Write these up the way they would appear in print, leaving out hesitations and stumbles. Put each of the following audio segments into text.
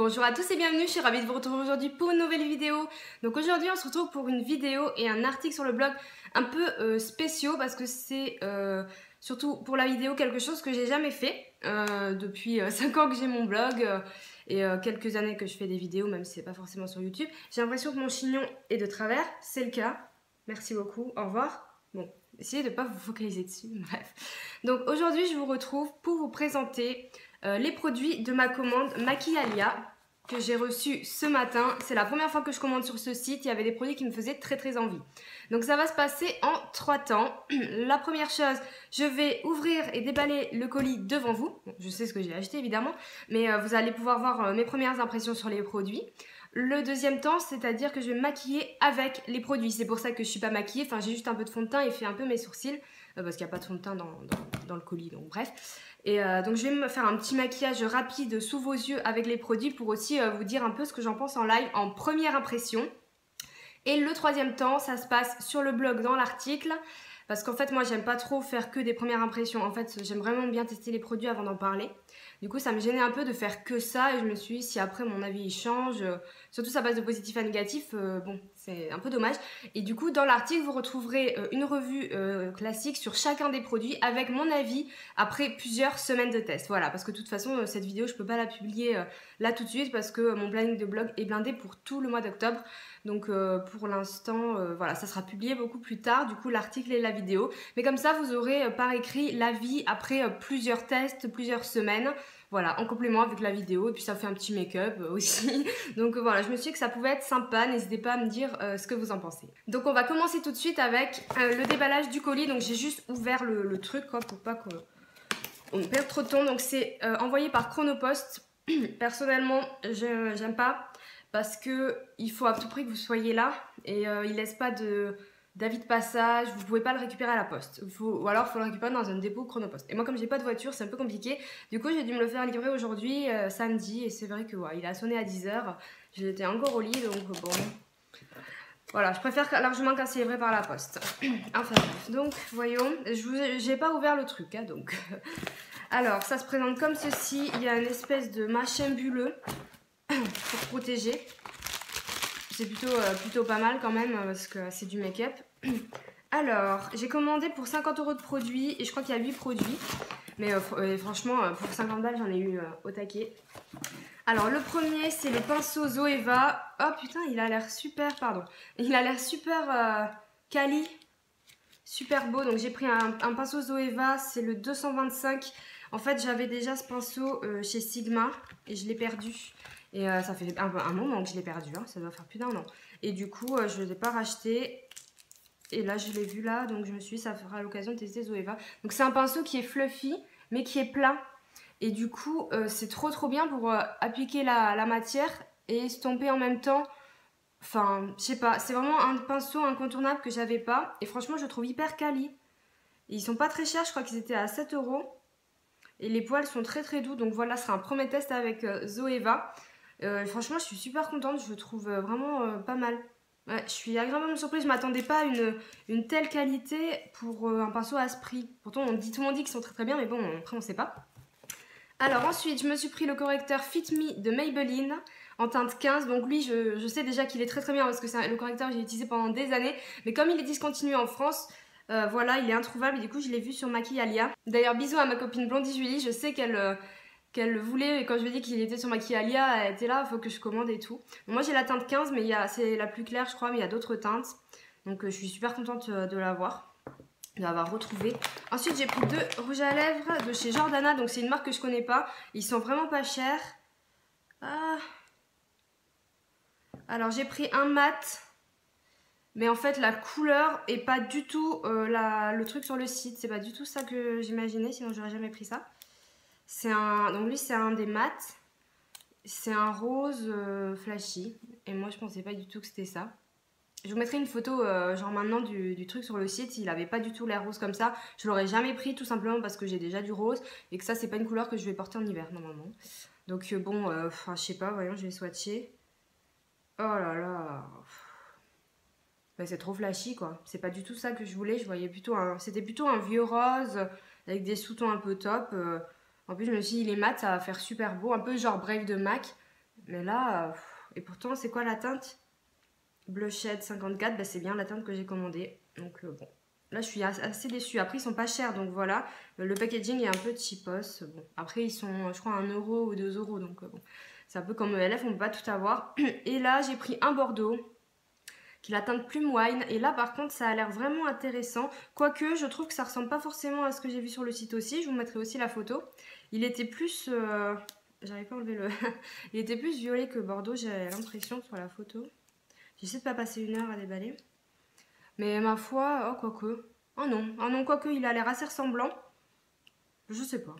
Bonjour à tous et bienvenue, je suis ravie de vous retrouver aujourd'hui pour une nouvelle vidéo. Donc aujourd'hui on se retrouve pour une vidéo et un article sur le blog un peu spéciaux parce que c'est surtout pour la vidéo quelque chose que j'ai jamais fait depuis 5 ans que j'ai mon blog et quelques années que je fais des vidéos même si c'est pas forcément sur YouTube. J'ai l'impression que mon chignon est de travers, c'est le cas. Merci beaucoup, au revoir. Bon, essayez de ne pas vous focaliser dessus, bref. Donc aujourd'hui je vous retrouve pour vous présenter les produits de ma commande Maquialia que j'ai reçu ce matin. C'est la première fois que je commande sur ce site. Il y avait des produits qui me faisaient très envie. Donc ça va se passer en 3 temps. La première chose, je vais ouvrir et déballer le colis devant vous. Bon, je sais ce que j'ai acheté évidemment, mais vous allez pouvoir voir mes premières impressions sur les produits. Le deuxième temps, c'est-à-dire que je vais maquiller avec les produits. C'est pour ça que je suis pas maquillée. Enfin, j'ai juste un peu de fond de teint et fait un peu mes sourcils parce qu'il n'y a pas de fond de teint dans le colis. Donc bref. Et donc je vais me faire un petit maquillage rapide sous vos yeux avec les produits pour aussi vous dire un peu ce que j'en pense en live en première impression. Et le troisième temps, ça se passe sur le blog dans l'article. Parce qu'en fait, moi, j'aime pas trop faire que des premières impressions. En fait, j'aime vraiment bien tester les produits avant d'en parler. Du coup, ça me gênait un peu de faire que ça. Et je me suis dit, si après mon avis il change, surtout ça passe de positif à négatif, bon, c'est un peu dommage. Et du coup, dans l'article, vous retrouverez une revue classique sur chacun des produits avec mon avis après plusieurs semaines de test. Voilà, parce que de toute façon, cette vidéo, je peux pas la publier là tout de suite parce que mon planning de blog est blindé pour tout le mois d'octobre. Donc pour l'instant, voilà, ça sera publié beaucoup plus tard, du coup l'article et la vidéo. Mais comme ça, vous aurez par écrit l'avis après plusieurs tests, plusieurs semaines. Voilà, en complément avec la vidéo. Et puis ça fait un petit make-up aussi. Donc voilà, je me suis dit que ça pouvait être sympa. N'hésitez pas à me dire ce que vous en pensez. Donc on va commencer tout de suite avec le déballage du colis. Donc j'ai juste ouvert le truc quoi, pour pas qu'on perde trop de temps. Donc c'est envoyé par Chronopost. Personnellement, j'aime pas. Parce que il faut à tout prix que vous soyez là et il laisse pas d'avis de passage, vous pouvez pas le récupérer à la poste. Ou alors il faut le récupérer dans un dépôt Chronopost. Et moi comme j'ai pas de voiture, c'est un peu compliqué. Du coup j'ai dû me le faire livrer aujourd'hui, samedi, et c'est vrai que ouais, il a sonné à 10 h. J'étais encore au lit donc bon. Voilà, je préfère largement qu'un c'est livré par la poste. Enfin bref, donc voyons, j'ai pas ouvert le truc, hein, donc. Alors ça se présente comme ceci, il y a une espèce de machin bulleux pour protéger. C'est plutôt pas mal quand même parce que c'est du make-up. Alors, j'ai commandé pour 50 € de produits et je crois qu'il y a 8 produits. Mais franchement, pour 50 balles, j'en ai eu au taquet. Alors, le premier, c'est le pinceau Zoeva. Oh putain, il a l'air super, pardon. Il a l'air super quali, super beau. Donc, j'ai pris un pinceau Zoeva, c'est le 225. En fait, j'avais déjà ce pinceau chez Sigma et je l'ai perdu. Et ça fait un moment que je l'ai perdu, hein, ça doit faire plus d'1 an. Et du coup, je ne l'ai pas racheté. Et là, je l'ai vu là, donc je me suis dit, ça fera l'occasion de tester Zoeva. Donc c'est un pinceau qui est fluffy, mais qui est plat. Et du coup, c'est trop bien pour appliquer la matière et estomper en même temps. Enfin, je sais pas, c'est vraiment un pinceau incontournable que j'avais pas. Et franchement, je le trouve hyper quali. Et ils sont pas très chers, je crois qu'ils étaient à 7 €. Et les poils sont très doux, donc voilà, ce sera un premier test avec Zoeva. Franchement, je suis super contente, je le trouve vraiment pas mal. Ouais, je suis agréablement surprise, je m'attendais pas à une telle qualité pour un pinceau à ce prix. Pourtant, tout le monde dit qu'ils sont très bien, mais bon, après on sait pas. Alors ensuite, je me suis pris le correcteur Fit Me de Maybelline en teinte 15. Donc lui, je sais déjà qu'il est très bien parce que c'est le correcteur que j'ai utilisé pendant des années. Mais comme il est discontinué en France, voilà, il est introuvable et du coup, je l'ai vu sur Maquialia. D'ailleurs, bisous à ma copine Blondie Julie, je sais qu'elle le voulait et quand je lui ai dit qu'il était sur Maquialia, elle était là, il faut que je commande et tout. Bon, moi j'ai la teinte 15 mais c'est la plus claire je crois, mais il y a d'autres teintes. Donc je suis super contente de l'avoir retrouvé. Ensuite j'ai pris 2 rouges à lèvres de chez Jordana, donc c'est une marque que je connais pas. Ils sont vraiment pas chers. Alors j'ai pris un mat, mais en fait la couleur est pas du tout le truc sur le site. C'est pas du tout ça que j'imaginais, sinon j'aurais jamais pris ça. Donc lui c'est un des mats, c'est un rose flashy et moi je pensais pas du tout que c'était ça. Je vous mettrai une photo genre maintenant du truc sur le site, il avait pas du tout l'air rose comme ça. Je l'aurais jamais pris tout simplement parce que j'ai déjà du rose et que ça c'est pas une couleur que je vais porter en hiver normalement. Donc bon, je sais pas, voyons, je vais swatcher. Oh là là, bah, c'est trop flashy quoi, c'est pas du tout ça que je voulais, je voyais plutôt c'était plutôt un vieux rose avec des sous-tons un peu top. En plus, je me suis dit, les mat, ça va faire super beau. Un peu genre Brave de MAC. Mais là, et pourtant, c'est quoi la teinte? Blushhead 54, bah, c'est bien la teinte que j'ai commandée. Donc bon, là je suis assez déçue. Après ils sont pas chers, donc voilà. Le packaging est un peu cheapos. Bon, après ils sont, je crois, 1 euro ou 2 euros. Donc bon, c'est un peu comme ELF, on peut pas tout avoir. Et là j'ai pris un Bordeaux, qui est la teinte Plume Wine. Et là par contre ça a l'air vraiment intéressant. Quoique je trouve que ça ressemble pas forcément à ce que j'ai vu sur le site aussi. Je vous mettrai aussi la photo. Il était plus... J'arrive pas à enlever le... Il était plus violet que Bordeaux, j'ai l'impression sur la photo. J'essaie de pas passer 1 heure à déballer. Mais ma foi, oh quoique. Oh non, quoique il a l'air assez ressemblant. Je sais pas. Bon,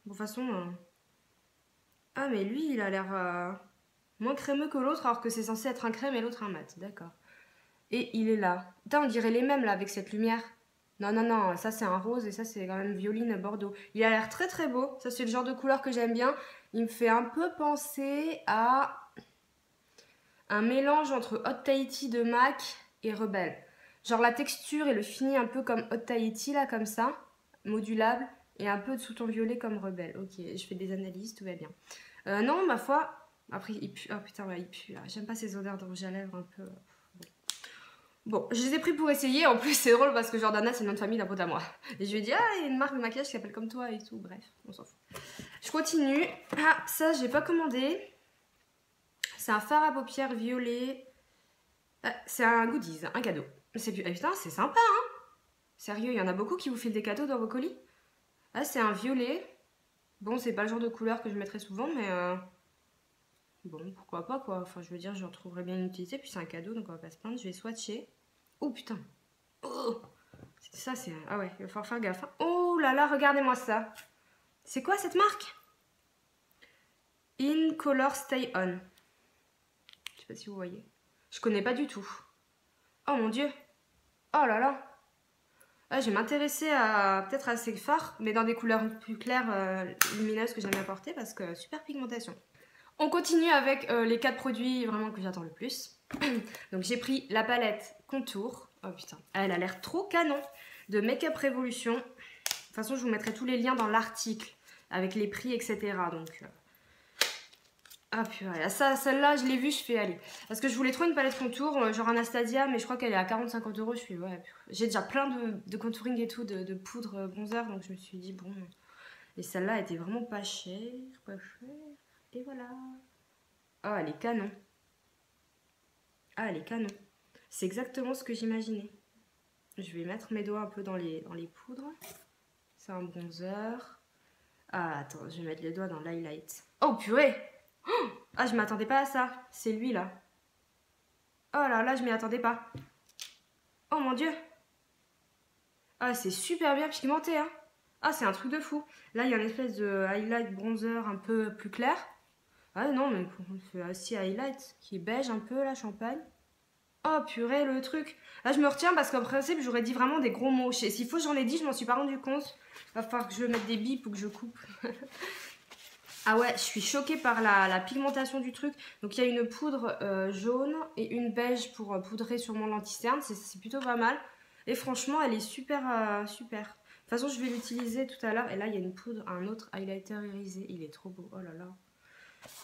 de toute façon... Ah mais lui il a l'air moins crémeux que l'autre alors que c'est censé être un crème et l'autre un mat. D'accord. Et il est là. Putain, on dirait les mêmes là avec cette lumière. Non, ça c'est un rose et ça c'est quand même violine bordeaux. Il a l'air très très beau. Ça c'est le genre de couleur que j'aime bien. Il me fait un peu penser à un mélange entre Hot Tahiti de MAC et Rebelle. Genre la texture et le fini un peu comme Hot Tahiti là comme ça, modulable, et un peu de sous-ton violet comme Rebelle. Ok, je fais des analyses, tout va bien. Non, ma foi, après il pue, oh putain ouais, il pue là. J'aime pas ces odeurs de rouge à lèvres un peu... Bon, je les ai pris pour essayer. En plus, c'est drôle parce que Jordana, c'est le nom de famille d'un pote à moi. Et je lui ai dit, ah, il y a une marque de maquillage qui s'appelle comme toi et tout. Bref, on s'en fout. Je continue. Ah, ça, j'ai pas commandé. C'est un fard à paupières violet. Ah, c'est un goodies, un cadeau. C'est ah, putain, c'est sympa, hein. Sérieux, il y en a beaucoup qui vous filent des cadeaux dans vos colis. Ah, c'est un violet. Bon, c'est pas le genre de couleur que je mettrais souvent, mais... Bon, pourquoi pas, quoi. Enfin, je veux dire, je retrouverai bien une utilité. Puis c'est un cadeau, donc on va pas se plaindre. Je vais swatcher. Oh, putain. Oh, ça, c'est... Ah ouais, il va falloir faire gaffe. Hein. Oh là là, regardez-moi ça. C'est quoi cette marque? In Color Stay On. Je sais pas si vous voyez. Je connais pas du tout. Oh mon dieu. Oh là là. Ah, je vais m'intéresser à peut-être à ces fards, mais dans des couleurs plus claires, lumineuses que j'aime bien porter parce que super pigmentation. On continue avec les 4 produits vraiment que j'attends le plus. Donc j'ai pris la palette Contour. Oh putain, elle a l'air trop canon. De Make Up Revolution. De toute façon, je vous mettrai tous les liens dans l'article avec les prix, etc. Donc... Ah purée, ça, celle-là, je l'ai vue, je fais aller. Parce que je voulais trop une palette contour, genre Anastasia, mais je crois qu'elle est à 40-50 €. Je fais ouais, j'ai déjà plein de contouring et tout, de poudre bronzer, donc je me suis dit bon. Et celle-là était vraiment pas chère, Et voilà. Oh, elle est canon. Ah, elle est canon. C'est exactement ce que j'imaginais. Je vais mettre mes doigts un peu dans les poudres. C'est un bronzer. Ah, attends, je vais mettre les doigts dans l'highlight. Oh purée! Ah, je m'attendais pas à ça. C'est lui, là. Oh là là, je m'y attendais pas. Oh mon dieu. Ah, c'est super bien pigmenté, hein. Ah, c'est un truc de fou. Là, il y a une espèce de highlight bronzer un peu plus clair. Ah non, mais on fait aussi highlight qui est beige un peu, là, champagne. Oh purée, le truc. Là, je me retiens parce qu'en principe, j'aurais dit vraiment des gros mots. S'il faut, j'en ai dit, je m'en suis pas rendu compte. Va falloir que je mette des bips ou que je coupe. Ah ouais, je suis choquée par la pigmentation du truc. Donc il y a une poudre jaune et une beige pour poudrer sur mon lentille-cerne. C'est plutôt pas mal. Et franchement, elle est super, super. De toute façon, je vais l'utiliser tout à l'heure. Et là, il y a une poudre, un autre highlighter irisé. Il est trop beau. Oh là là.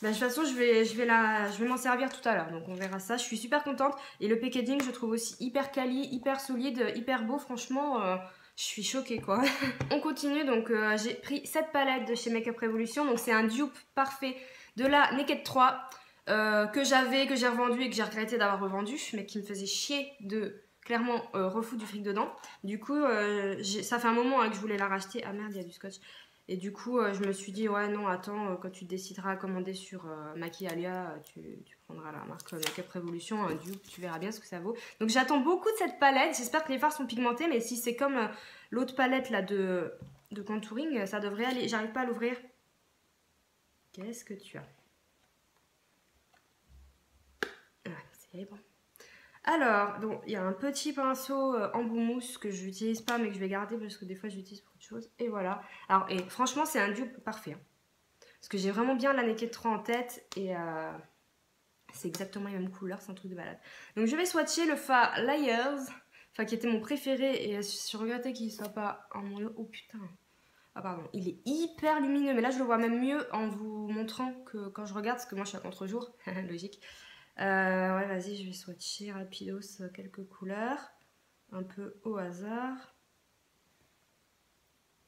Bah, de toute façon, je vais m'en servir tout à l'heure. Donc on verra ça. Je suis super contente. Et le packaging, je trouve aussi hyper quali, hyper solide, hyper beau. Franchement... je suis choquée quoi. On continue, donc j'ai pris cette palette de chez Make Up Revolution. Donc c'est un dupe parfait de la Naked 3 que j'ai revendu et que j'ai regretté d'avoir revendu, mais qui me faisait chier de clairement refoutre du fric dedans. Du coup, ça fait un moment que je voulais la racheter. Ah merde, il y a du scotch. Et du coup, je me suis dit, ouais, non, attends, quand tu décideras à commander sur Maquialia, tu prendras la marque Make Up Revolution, un dupe, tu verras bien ce que ça vaut. Donc j'attends beaucoup de cette palette. J'espère que les fards sont pigmentés, mais si c'est comme l'autre palette là de contouring, ça devrait aller. J'arrive pas à l'ouvrir. Qu'est-ce que tu as? Ah, c'est bon. Alors, donc il y a un petit pinceau embout mousse que je n'utilise pas mais que je vais garder parce que des fois je l'utilise pour autre chose. Et voilà. Alors, et franchement, c'est un dupe parfait. Hein. Parce que j'ai vraiment bien la Naked 3 en tête et c'est exactement la même couleur, c'est un truc de balade. Donc je vais swatcher le fard Layers, enfin qui était mon préféré et je suis regrettée qu'il ne soit pas en mon... Oh putain. Ah pardon, il est hyper lumineux, mais là je le vois même mieux en vous montrant que quand je regarde, parce que moi je suis à contre-jour, logique. Ouais, vas-y, je vais swatcher rapidos quelques couleurs, un peu au hasard.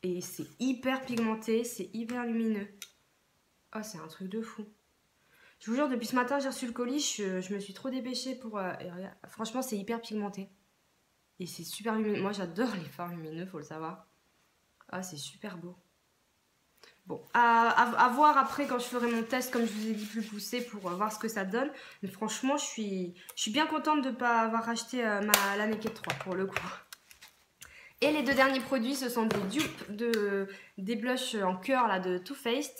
Et c'est hyper pigmenté, c'est hyper lumineux. Oh, c'est un truc de fou. Je vous jure, depuis ce matin, j'ai reçu le colis, je me suis trop dépêchée pour... franchement, c'est hyper pigmenté. Et c'est super lumineux. Moi, j'adore les fards lumineux, faut le savoir. Ah, c'est super beau. Bon, à voir après quand je ferai mon test, comme je vous ai dit, plus poussé pour voir ce que ça donne. Mais franchement, je suis bien contente de ne pas avoir racheté la Naked 3 pour le coup. Et les deux derniers produits, ce sont des dupes des blushs en cœur là, de Too Faced.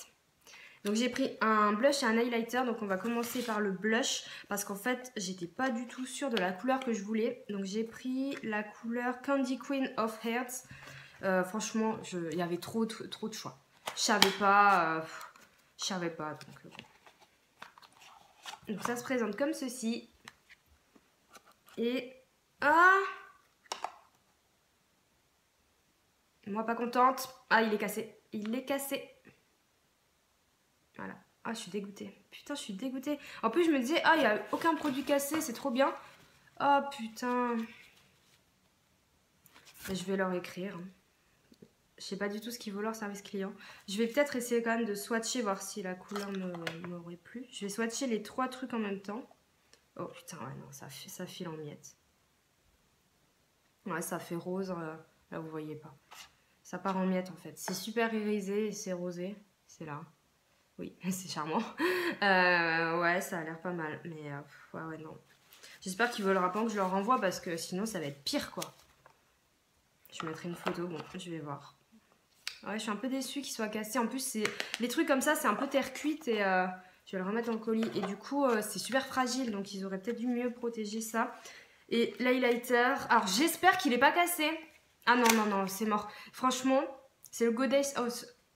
Donc j'ai pris un blush et un highlighter, donc on va commencer par le blush parce qu'en fait j'étais pas du tout sûre de la couleur que je voulais. Donc j'ai pris la couleur Candy Queen of Hearts. Franchement, il y avait trop de choix. Je savais pas, donc ça se présente comme ceci. Et moi pas contente. Ah, il est cassé, Voilà. Ah, je suis dégoûtée. Putain, je suis dégoûtée. En plus, je me disais, ah, il n'y a aucun produit cassé, c'est trop bien. Oh, putain. Je vais leur écrire. Je sais pas du tout ce qu'il vaut leur service client. Je vais peut-être essayer quand même de swatcher, voir si la couleur m'aurait plu. Je vais swatcher les 3 trucs en même temps. Oh, putain, ouais, non, ça file en miettes. Ouais, ça fait rose. Là, vous voyez pas. Ça part en miettes, en fait. C'est super irisé et c'est rosé. C'est là. Oui, c'est charmant. Ouais, ça a l'air pas mal. Mais ouais, non. J'espère qu'il vaudra pas que je leur renvoie parce que sinon ça va être pire, quoi. Je mettrai une photo, bon, je vais voir. Ouais, je suis un peu déçue qu'il soit cassé. En plus, les trucs comme ça, c'est un peu terre cuite et je vais le remettre dans le colis. Et du coup, c'est super fragile, donc ils auraient peut-être dû mieux protéger ça. Et l'highlighter, alors j'espère qu'il est pas cassé. Ah non, non, non, c'est mort. Franchement, c'est le Goddess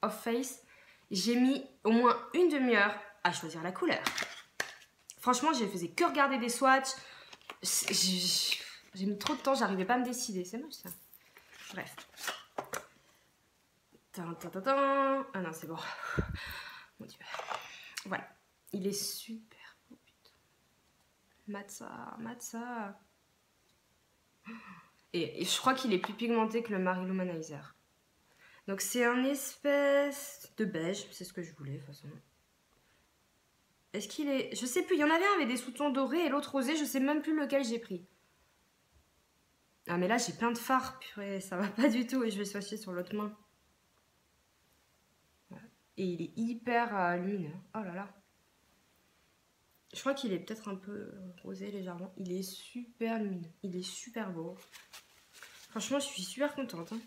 of Face. J'ai mis au moins une demi-heure à choisir la couleur. Franchement, je faisais que regarder des swatchs. J'ai mis trop de temps, j'arrivais pas à me décider. C'est moche ça. Bref. Ah non, c'est bon. Mon Dieu. Voilà. Il est super beau, putain. Matza. Et je crois qu'il est plus pigmenté que le Mary Lou Manizer. Donc c'est un espèce de beige, c'est ce que je voulais de toute façon. Est-ce qu'il est... Je sais plus, il y en avait un avec des sous-tons dorés et l'autre rosé, je sais même plus lequel j'ai pris. Ah mais là j'ai plein de fards, purée, ça va pas du tout et je vais swatcher sur l'autre main. Voilà. Et il est hyper lumineux, oh là là. Je crois qu'il est peut-être un peu rosé légèrement, il est super lumineux, il est super beau. Franchement je suis super contente, hein.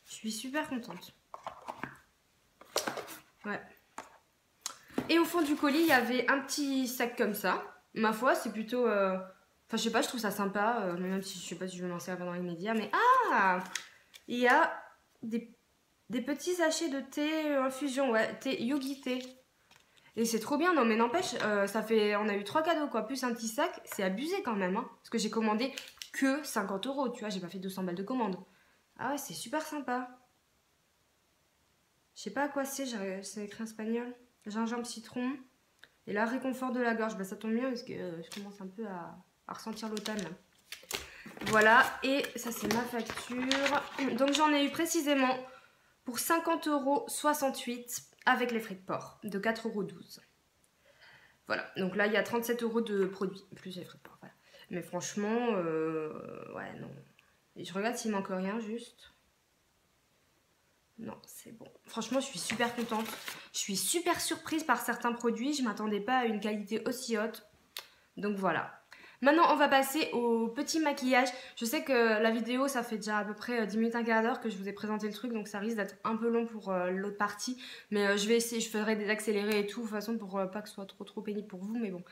Je suis super contente. Ouais. Et au fond du colis, il y avait un petit sac comme ça. Ma foi, c'est plutôt... Enfin, je sais pas, je trouve ça sympa. Même si je sais pas si je vais m'en servir dans les médias. Mais il y a des petits sachets de thé infusion. Ouais, thé Yogi thé. Et c'est trop bien. Non, mais n'empêche, ça fait... On a eu 3 cadeaux, quoi. Plus un petit sac. C'est abusé quand même, hein. Parce que j'ai commandé que 50 €. Tu vois, j'ai pas fait 200 balles de commande. Ah ouais, c'est super sympa. Je sais pas à quoi c'est écrit en espagnol. Gingembre, citron. Et là, réconfort de la gorge. Bah, ça tombe bien parce que je commence un peu à ressentir l'automne. Voilà. Et ça, c'est ma facture. Donc, j'en ai eu précisément pour 50,68 € avec les frais de port de 4,12 €. Voilà. Donc là, il y a 37 € de produits plus les frais de port. Voilà. Mais franchement, ouais, non. Et je regarde s'il manque rien, juste. Non, c'est bon. Franchement, je suis super contente. Je suis super surprise par certains produits. Je ne m'attendais pas à une qualité aussi haute. Donc voilà. Maintenant, on va passer au petit maquillage. Je sais que la vidéo, ça fait déjà à peu près 10 minutes, un quart d'heure que je vous ai présenté le truc. Donc ça risque d'être un peu long pour l'autre partie. Mais je vais essayer, je ferai des accélérés et tout. De toute façon, pour pas que ce soit trop pénible pour vous. Mais bon,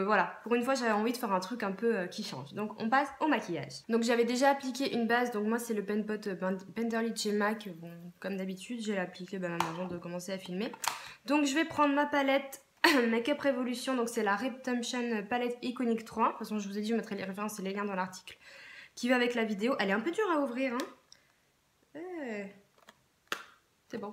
voilà. Pour une fois, j'avais envie de faire un truc un peu qui change. Donc on passe au maquillage. Donc j'avais déjà appliqué une base. Donc moi, c'est le Pen Pot Benderly de chez MAC. Bon, comme d'habitude, j'ai appliqué même avant de commencer à filmer. Donc je vais prendre ma palette Makeup Revolution, donc c'est la Redemption Palette Iconic 3. De toute façon, je vous ai dit, je mettrai les références et les liens dans l'article qui va avec la vidéo. Elle est un peu dure à ouvrir, hein. C'est bon.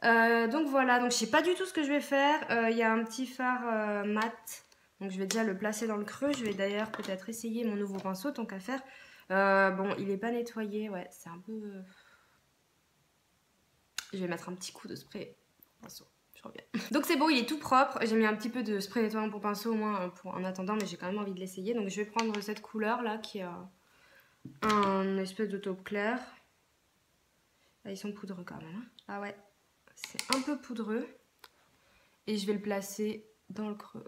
Donc voilà, donc je sais pas du tout ce que je vais faire. Il y a un petit fard mat, donc je vais déjà le placer dans le creux. Je vais d'ailleurs peut-être essayer mon nouveau pinceau, tant qu'à faire. Bon, il est pas nettoyé, ouais, c'est un peu... Je vais mettre un petit coup de spray pinceau. Je reviens. Donc c'est bon, il est tout propre. J'ai mis un petit peu de spray nettoyant pour pinceau au moins en attendant, mais j'ai quand même envie de l'essayer. Donc je vais prendre cette couleur là qui a un espèce de taupe clair. Là, ils sont poudreux quand même. Hein. Ah ouais, c'est un peu poudreux. Et je vais le placer dans le creux.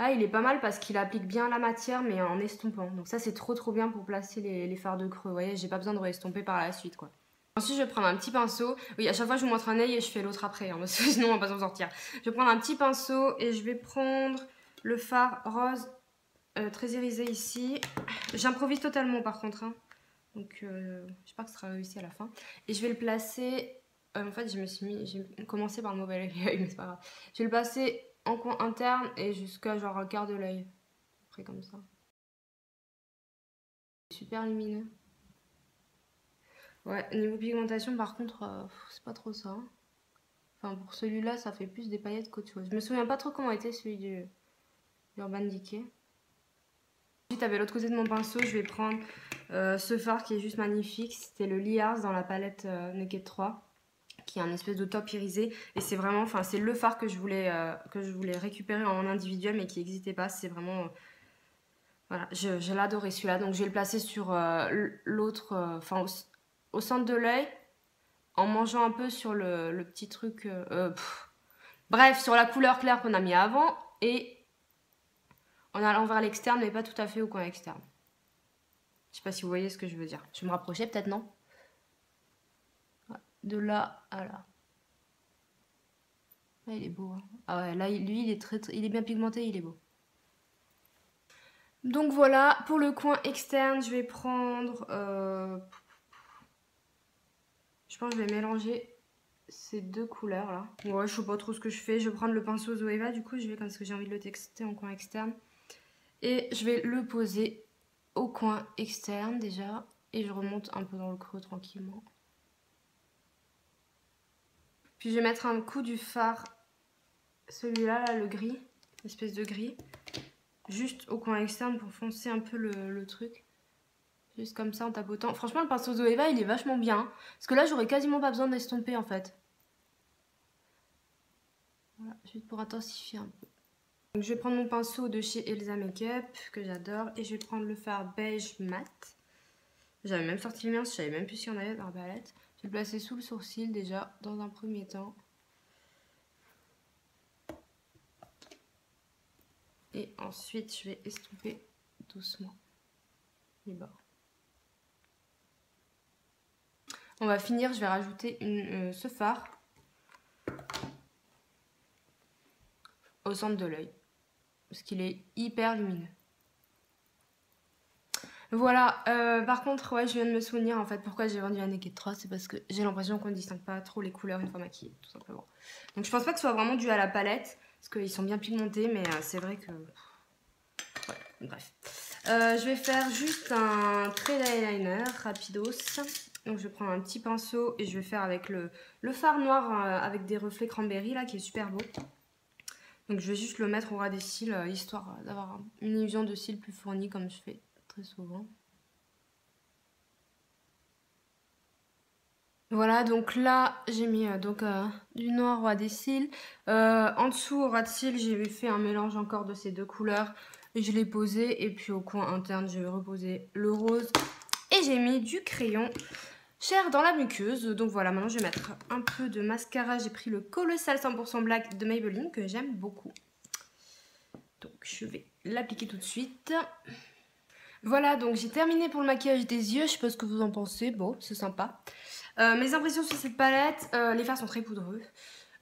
Ah, il est pas mal parce qu'il applique bien la matière mais en estompant. Donc ça c'est trop bien pour placer les fards de creux. Vous voyez, j'ai pas besoin de re-estomper par la suite quoi. Ensuite je vais prendre un petit pinceau. Oui, à chaque fois je vous montre un œil et je fais l'autre après. Hein, parce que sinon on va pas s'en sortir. Je vais prendre un petit pinceau et je vais prendre le fard rose très irisé ici. J'improvise totalement par contre. Hein. Donc j'espère que ce sera réussi à la fin. Et je vais le placer... en fait j'ai commencé par le mauvais œil mais c'est pas grave. Je vais le placer en coin interne et jusqu'à genre un quart de l'œil. Après comme ça. Super lumineux. Ouais, niveau pigmentation par contre, c'est pas trop ça. Hein. Enfin pour celui-là ça fait plus des paillettes qu'autre chose. Je me souviens pas trop comment était celui du Urban Decay. Ensuite avec l'autre côté de mon pinceau je vais prendre ce fard qui est juste magnifique. C'était le Liars dans la palette Naked 3. Qui est un espèce de top irisé et c'est vraiment, enfin c'est le fard que je voulais récupérer en individuel mais qui n'existait pas. C'est vraiment, voilà, je l'adorais celui-là, donc je vais le placer sur l'autre, enfin au centre de l'œil, en mangeant un peu sur le petit truc, bref, sur la couleur claire qu'on a mis avant et en allant vers l'externe mais pas tout à fait au coin externe. Je sais pas si vous voyez ce que je veux dire. Je vais me rapprocher peut-être, non? De là à là. Ah, il est beau. Hein. Ah ouais, là, lui, il est bien pigmenté, il est beau. Donc voilà, pour le coin externe, je vais prendre... je pense que je vais mélanger ces deux couleurs là. Ouais, je sais pas trop ce que je fais. Je vais prendre le pinceau Zoeva, du coup, je vais parce que j'ai envie de le tester en coin externe. Et je vais le poser au coin externe déjà. Et je remonte un peu dans le creux tranquillement. Puis je vais mettre un coup du fard, celui-là, là, le gris, espèce de gris, juste au coin externe pour foncer un peu le truc. Juste comme ça en tapotant. Franchement, le pinceau Zoeva, il est vachement bien. Parce que là, j'aurais quasiment pas besoin d'estomper en fait. Voilà, juste pour intensifier un peu. Donc, je vais prendre mon pinceau de chez Elsa Makeup, que j'adore. Et je vais prendre le fard beige mat. J'avais même sorti le mien, je savais même plus s'il y en avait dans la palette. Je vais le placer sous le sourcil déjà, dans un premier temps. Et ensuite, je vais estomper doucement les bords. On va finir, je vais rajouter ce fard au centre de l'œil. Parce qu'il est hyper lumineux. Voilà, par contre, ouais, je viens de me souvenir en fait pourquoi j'ai vendu la Naked 3, c'est parce que j'ai l'impression qu'on ne distingue pas trop les couleurs une fois maquillée, tout simplement. Donc je pense pas que ce soit vraiment dû à la palette, parce qu'ils sont bien pigmentés, mais c'est vrai que... Ouais, bref. Je vais faire juste un trait d'eyeliner rapidos. Donc je vais prendre un petit pinceau et je vais faire avec le fard noir avec des reflets cranberry là qui est super beau. Donc je vais juste le mettre au ras des cils histoire d'avoir une illusion de cils plus fournie comme je fais très souvent. Voilà, donc là j'ai mis du noir au ras des cils. En dessous au ras de cils j'ai fait un mélange encore de ces deux couleurs. Et je l'ai posé et puis au coin interne je vais reposer le rose. Et j'ai mis du crayon Cher dans la muqueuse. Donc voilà, maintenant je vais mettre un peu de mascara. J'ai pris le Colossal 100% Black de Maybelline que j'aime beaucoup. Donc je vais l'appliquer tout de suite. Voilà, donc j'ai terminé pour le maquillage des yeux. Je sais pas ce que vous en pensez. Bon, c'est sympa. Mes impressions sur cette palette, les fards sont très poudreux.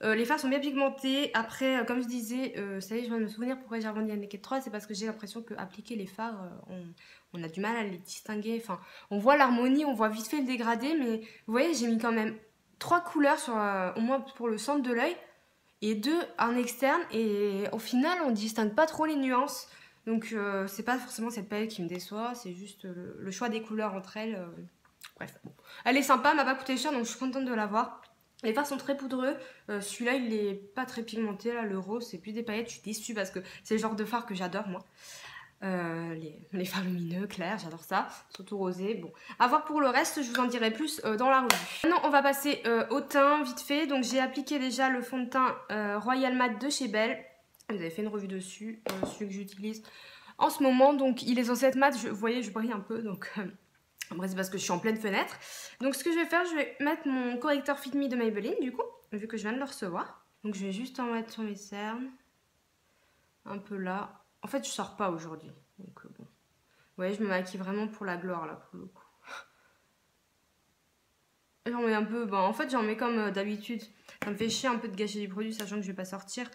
Les fards sont bien pigmentés. Après, comme je disais, ça y est, je viens de me souvenir pourquoi j'ai revendu la Naked 3. C'est parce que j'ai l'impression qu'appliquer les fards, on a du mal à les distinguer. Enfin, on voit l'harmonie, on voit vite fait le dégradé. Mais vous voyez, j'ai mis quand même 3 couleurs, sur, au moins pour le centre de l'œil. Et 2 en externe. Et au final, on distingue pas trop les nuances. Donc c'est pas forcément cette palette qui me déçoit, c'est juste le choix des couleurs entre elles. Bref, bon. Elle est sympa, elle m'a pas coûté cher, donc je suis contente de l'avoir. Les fards sont très poudreux, celui-là il est pas très pigmenté, là le rose c'est plus des paillettes, je suis déçue parce que c'est le genre de fard que j'adore moi. Les fards lumineux, clairs, j'adore ça, surtout rosé. Bon, à voir pour le reste, je vous en dirai plus dans la revue. Maintenant on va passer au teint vite fait, donc j'ai appliqué déjà le fond de teint Royal Matte de chez Belle. Vous avez fait une revue dessus, celui que j'utilise en ce moment, donc il est censé être mat, vous voyez je brille un peu, donc après c'est parce que je suis en pleine fenêtre. Donc ce que je vais faire, je vais mettre mon correcteur Fit Me de Maybelline du coup, vu que je viens de le recevoir. Donc je vais juste en mettre sur mes cernes, un peu là. En fait je sors pas aujourd'hui, donc bon. Vous voyez je me maquille vraiment pour la gloire là pour le coup. J'en mets un peu, bon en fait j'en mets comme d'habitude. Ça me fait chier un peu de gâcher du produit sachant que je vais pas sortir.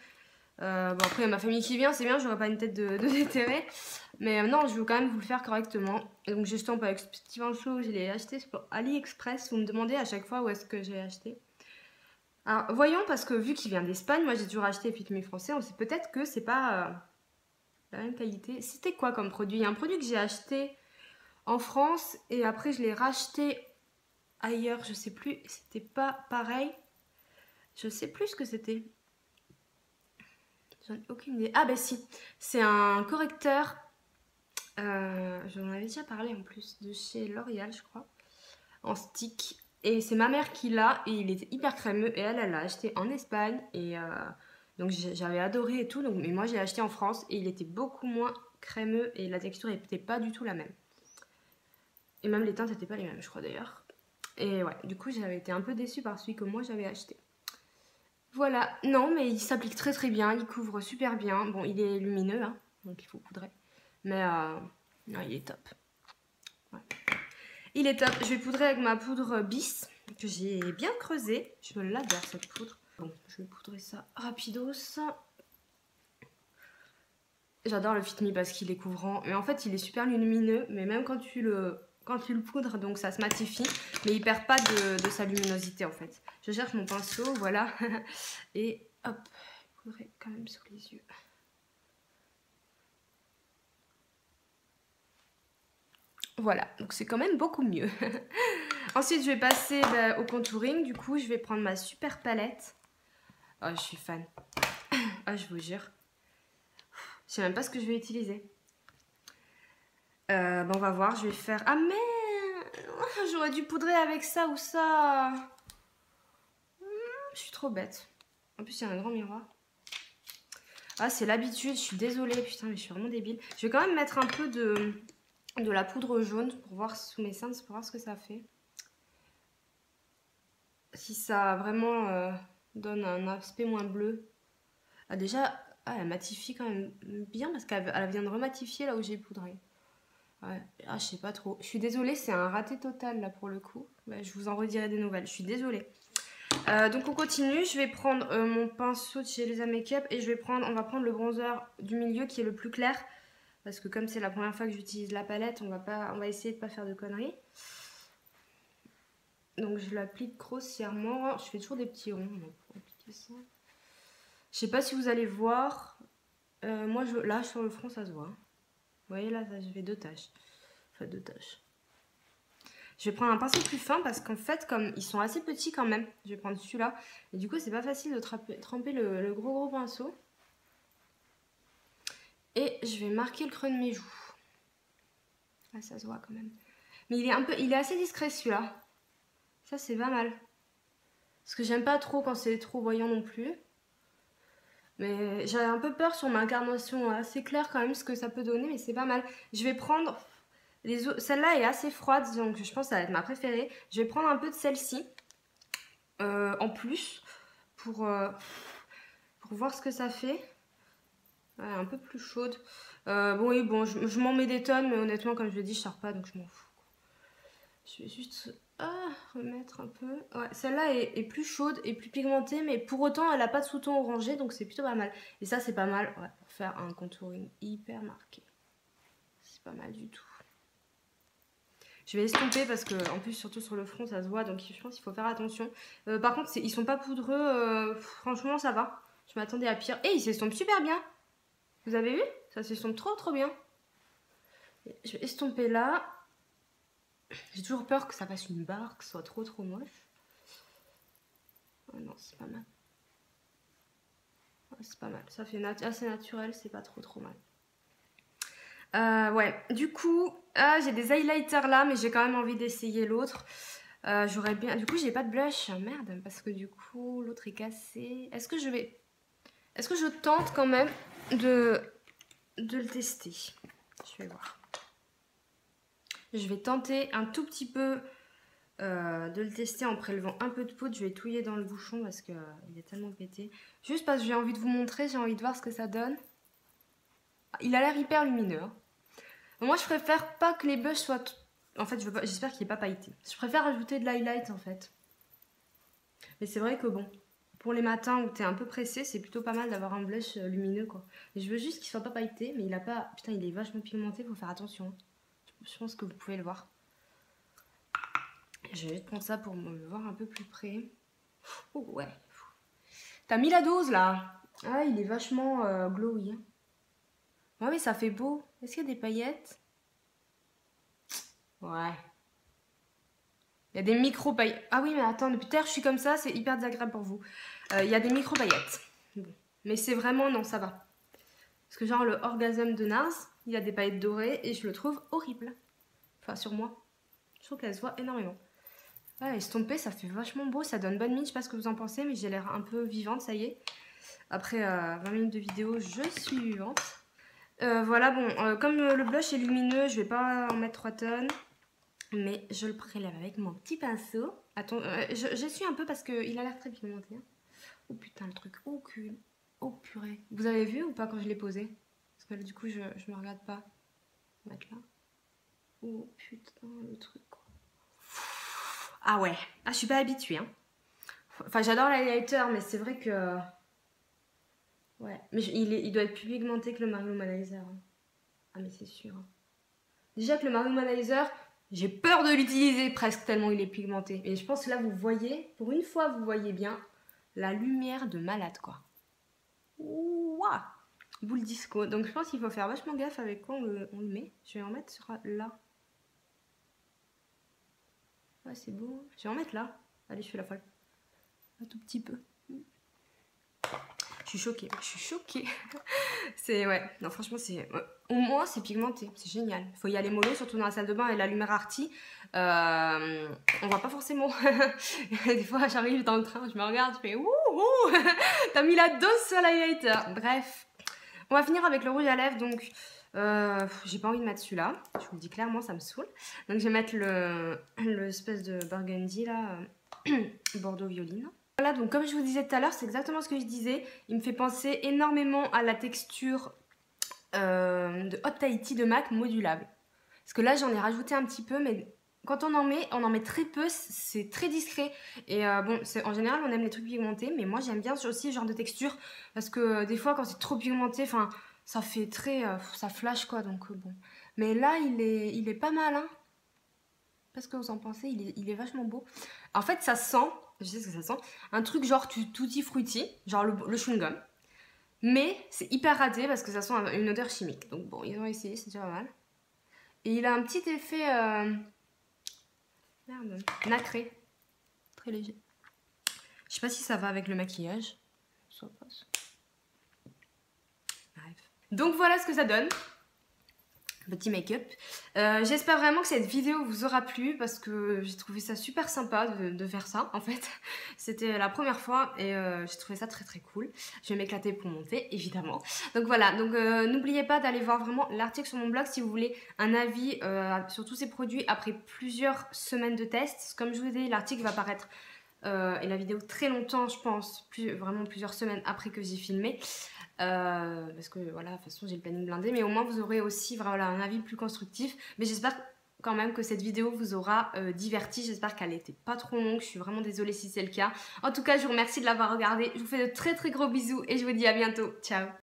Bon après il y a ma famille qui vient, c'est bien, j'aurai pas une tête de déterré. Mais non, je veux quand même vous le faire correctement. Et donc j'estompe avec ce petit pinceau, je l'ai acheté sur AliExpress. Vous me demandez à chaque fois où est-ce que j'ai acheté. Alors voyons, parce que vu qu'il vient d'Espagne, moi j'ai toujours acheté Fit Me français, on sait peut-être que c'est pas la même qualité. C'était quoi comme produit? Il y a un produit que j'ai acheté en France et après je l'ai racheté ailleurs, je sais plus, c'était pas pareil. Je sais plus ce que c'était. J'en ai aucune idée. Ah bah si, c'est un correcteur, j'en avais déjà parlé en plus, de chez L'Oréal je crois, en stick. Et c'est ma mère qui l'a et il était hyper crémeux et elle l'a acheté en Espagne et donc j'avais adoré et tout. Donc, mais moi j'ai acheté en France et il était beaucoup moins crémeux et la texture n'était pas du tout la même. Et même les teintes n'étaient pas les mêmes je crois d'ailleurs. Et ouais, du coup j'avais été un peu déçue par celui que moi j'avais acheté. Voilà, non mais il s'applique très très bien, il couvre super bien. Bon il est lumineux hein, donc il faut poudrer. Mais non, il est top. Ouais. Il est top, je vais poudrer avec ma poudre Bis que j'ai bien creusée. Je l'adore cette poudre. Bon, je vais poudrer ça rapidos. J'adore le Fit Me parce qu'il est couvrant. Mais en fait il est super lumineux, mais même quand tu le poudres, donc ça se matifie, mais il perd pas de sa luminosité en fait. Je cherche mon pinceau, voilà, et hop, poudrer quand même sous les yeux. Voilà, donc c'est quand même beaucoup mieux. Ensuite, je vais passer au contouring. Du coup, je vais prendre ma super palette. Oh, je suis fan. Oh, je vous jure. Je sais même pas ce que je vais utiliser. Bon, on va voir, je vais faire... Ah merde, j'aurais dû poudrer avec ça ou ça. Je suis trop bête. En plus, il y a un grand miroir. Ah, c'est l'habitude, je suis désolée. Putain, mais je suis vraiment débile. Je vais quand même mettre un peu de la poudre jaune pour voir sous mes seins, pour voir ce que ça fait. Si ça vraiment donne un aspect moins bleu. Ah, déjà, elle matifie quand même bien parce qu'elle vient de rematifier là où j'ai poudré. Ouais. Ah, je sais pas trop. Je suis désolée, c'est un raté total là pour le coup. Ouais, je vous en redirai des nouvelles. Je suis désolée. Donc on continue. Je vais prendre mon pinceau de chez Elisa Makeup et on va prendre le bronzer du milieu qui est le plus clair. Parce que comme c'est la première fois que j'utilise la palette, on va essayer de pas faire de conneries. Donc je l'applique grossièrement. Je fais toujours des petits ronds pour appliquer ça. Je sais pas si vous allez voir. Moi, là, sur le front, ça se voit. Vous voyez, là, je fais deux taches. Enfin, deux taches. Je vais prendre un pinceau plus fin parce qu'en fait, comme ils sont assez petits quand même, je vais prendre celui-là. Et du coup, c'est pas facile de tremper le gros pinceau. Et je vais marquer le creux de mes joues. Là, ça se voit quand même. Mais il est assez discret celui-là. Ça, c'est pas mal. Parce que j'aime pas trop quand c'est trop voyant non plus. Mais j'avais un peu peur sur ma carnation assez claire quand même ce que ça peut donner, mais c'est pas mal. Je vais prendre les autres. Celle-là est assez froide, donc je pense que ça va être ma préférée. Je vais prendre un peu de celle-ci en plus pour voir ce que ça fait. Ouais, un peu plus chaude. Bon, oui, bon, je m'en mets des tonnes, mais honnêtement, comme je l'ai dit, je sors pas, donc je m'en fous. Je vais juste remettre un peu. Ouais, celle-là est plus chaude et plus pigmentée, mais pour autant, elle n'a pas de sous-ton orangé, donc c'est plutôt pas mal. Et ça, c'est pas mal ouais, pour faire un contouring hyper marqué. C'est pas mal du tout. Je vais estomper parce que, en plus, surtout sur le front, ça se voit, donc je pense qu'il faut faire attention. Par contre, ils sont pas poudreux, franchement, ça va. Je m'attendais à pire. Et ils s'estompent super bien. Vous avez vu? Ça s'estompe trop bien. Je vais estomper là. J'ai toujours peur que ça fasse une barre, que ce soit trop moche. Oh non, c'est pas mal. Ouais, c'est pas mal. Ça fait assez naturel, c'est pas trop mal. Ouais, du coup, j'ai des highlighters là, mais j'ai quand même envie d'essayer l'autre. J'aurais bien... Du coup, j'ai pas de blush. Merde, parce que du coup, l'autre est cassé. Est-ce que je tente quand même de le tester? Je vais voir. Je vais tenter un tout petit peu de le tester en prélevant un peu de poudre. Je vais touiller dans le bouchon parce qu'il est tellement pété. Juste parce que j'ai envie de vous montrer, j'ai envie de voir ce que ça donne. Il a l'air hyper lumineux. Hein. Moi, je préfère pas que les blushs soient... En fait, j'espère qu'il n'est pas pailleté. Je préfère ajouter de l'highlight, en fait. Mais c'est vrai que bon, pour les matins où t'es un peu pressé, c'est plutôt pas mal d'avoir un blush lumineux, quoi. Et je veux juste qu'il soit pas pailleté, mais il a pas... Putain, il est vachement pigmenté, faut faire attention. Hein. Je pense que vous pouvez le voir. Je vais juste prendre ça pour me voir un peu plus près. Oh, ouais. T'as mis la dose, là. Ah, il est vachement glowy. Hein. Ouais, mais ça fait beau. Est-ce qu'il y a des paillettes? Ouais. Il y a des micro-paillettes. Ah oui, mais attends, depuis tout à l'heure, je suis comme ça, c'est hyper désagréable pour vous. Il y a des micro-paillettes. Bon. Mais c'est vraiment... Non, ça va. Parce que genre, le orgasme de Nars, il a des paillettes dorées et je le trouve horrible. Enfin, sur moi. Je trouve qu'elle se voit énormément. Ouais, estompé, ça fait vachement beau. Ça donne bonne mine. Je sais pas ce que vous en pensez, mais j'ai l'air un peu vivante, ça y est. Après 20 minutes de vidéo, je suis vivante. Voilà, bon, comme le blush est lumineux, je vais pas en mettre 3 tonnes. Mais je le prélève avec mon petit pinceau. Attends, j'essuie un peu parce qu'il a l'air très pigmenté. Hein. Oh putain, le truc. Oh cul. Oh purée. Vous avez vu ou pas quand je l'ai posé? Parce que là, du coup, je me regarde pas. On va mettre là. Oh putain, le truc. Ah ouais. Ah, je suis pas habituée. Hein. Enfin, j'adore l'highlighter, mais c'est vrai que... Ouais. Mais il doit être plus pigmenté que le Mario Humanizer. Hein. Ah, mais c'est sûr. Hein. Déjà que le Mario Humanizer... J'ai peur de l'utiliser presque tellement il est pigmenté. Et je pense que là, vous voyez, pour une fois, vous voyez bien la lumière de malade, quoi. Ouah, boule disco. Donc, je pense qu'il faut faire vachement gaffe avec quoi on le met. Je vais en mettre sur là. Ouais, c'est beau. Je vais en mettre là. Allez, je fais la folle. Un tout petit peu. Je suis choquée. C'est, ouais, non, franchement, c'est... Au moins, c'est pigmenté, c'est génial. Il faut y aller mollo, surtout dans la salle de bain et la lumière arty. On voit pas forcément. Des fois, j'arrive dans le train, je me regarde, je fais ouh, t'as mis la dose sur l'highlighter. Bref, on va finir avec le rouge à lèvres, donc j'ai pas envie de mettre celui-là. Je vous le dis clairement, ça me saoule. Donc, je vais mettre l'espèce de burgundy, là, Bordeaux violine. Voilà, donc comme je vous disais tout à l'heure, c'est exactement ce que je disais. Il me fait penser énormément à la texture de Hot Tahiti de MAC modulable. Parce que là, j'en ai rajouté un petit peu, mais quand on en met très peu, c'est très discret. Et bon, en général, on aime les trucs pigmentés, mais moi, j'aime bien aussi ce genre de texture. Parce que des fois, quand c'est trop pigmenté, enfin, ça fait très... ça flash, quoi, donc bon. Mais là, il est pas mal, hein. Qu'est-ce que vous en pensez? Il est vachement beau. En fait, ça sent... Je sais ce que ça sent. Un truc genre tutti frutti, genre le chewing-gum. Mais c'est hyper raté parce que ça sent une odeur chimique. Donc bon, ils ont essayé, c'est déjà pas mal. Et il a un petit effet... Merde, nacré. Très léger. Je sais pas si ça va avec le maquillage. Ça passe. Bref. Donc voilà ce que ça donne. Petit make-up. J'espère vraiment que cette vidéo vous aura plu parce que j'ai trouvé ça super sympa de faire ça en fait. C'était la première fois et j'ai trouvé ça très cool. Je vais m'éclater pour monter évidemment. Donc voilà, donc n'oubliez pas d'aller voir vraiment l'article sur mon blog si vous voulez un avis sur tous ces produits après plusieurs semaines de tests. Comme je vous ai dit, l'article va paraître et la vidéo très longtemps je pense, vraiment plusieurs semaines après que j'ai filmé. Parce que voilà, de toute façon j'ai le planning blindé, mais au moins vous aurez aussi voilà, un avis plus constructif. Mais j'espère quand même que cette vidéo vous aura diverti, j'espère qu'elle n'était pas trop longue, je suis vraiment désolée si c'est le cas. En tout cas, je vous remercie de l'avoir regardé, je vous fais de très gros bisous et je vous dis à bientôt, ciao.